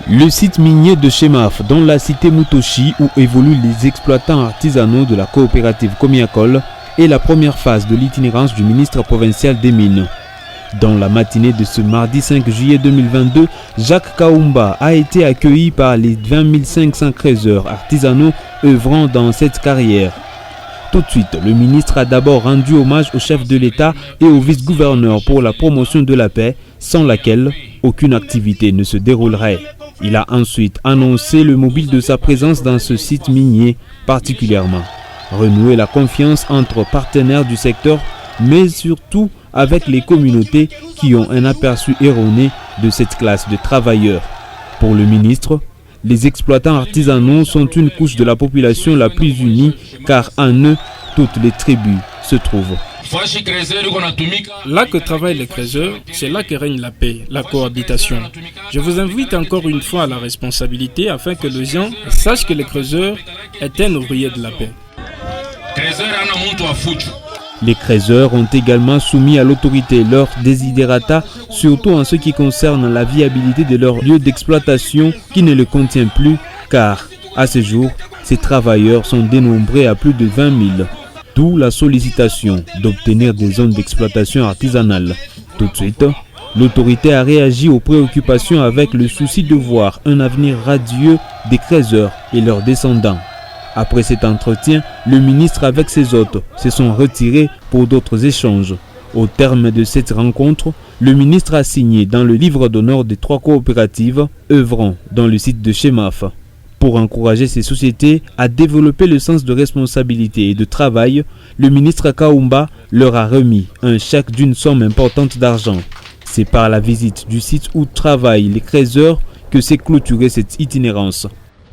Le site minier de Chemaf, dans la cité Mutoshi, où évoluent les exploitants artisanaux de la coopérative Comiacol, est la première phase de l'itinérance du ministre provincial des Mines. Dans la matinée de ce mardi 5 juillet 2022, Jacques Kaumba a été accueilli par les 20 500 creuseurs artisanaux œuvrant dans cette carrière. Tout de suite, le ministre a d'abord rendu hommage au chef de l'État et au vice-gouverneur pour la promotion de la paix, sans laquelle aucune activité ne se déroulerait. Il a ensuite annoncé le mobile de sa présence dans ce site minier particulièrement. Renouer la confiance entre partenaires du secteur, mais surtout avec les communautés qui ont un aperçu erroné de cette classe de travailleurs. Pour le ministre, les exploitants artisanaux sont une couche de la population la plus unie car en eux, toutes les tribus se trouvent. Là que travaillent les creuseurs, c'est là que règne la paix, la cohabitation. Je vous invite encore une fois à la responsabilité afin que les gens sachent que les creuseurs est un ouvrier de la paix. Les creuseurs ont également soumis à l'autorité leurs desiderata, surtout en ce qui concerne la viabilité de leur lieu d'exploitation qui ne le contient plus, car à ce jour, ces travailleurs sont dénombrés à plus de 20 000. D'où la sollicitation d'obtenir des zones d'exploitation artisanale. Tout de suite, l'autorité a réagi aux préoccupations avec le souci de voir un avenir radieux des creuseurs et leurs descendants. Après cet entretien, le ministre avec ses hôtes se sont retirés pour d'autres échanges. Au terme de cette rencontre, le ministre a signé dans le livre d'honneur des 3 coopératives œuvrant dans le site de Chemaf. Pour encourager ces sociétés à développer le sens de responsabilité et de travail, le ministre Kaumba leur a remis un chèque d'une somme importante d'argent. C'est par la visite du site où travaillent les creuseurs que s'est clôturée cette itinérance.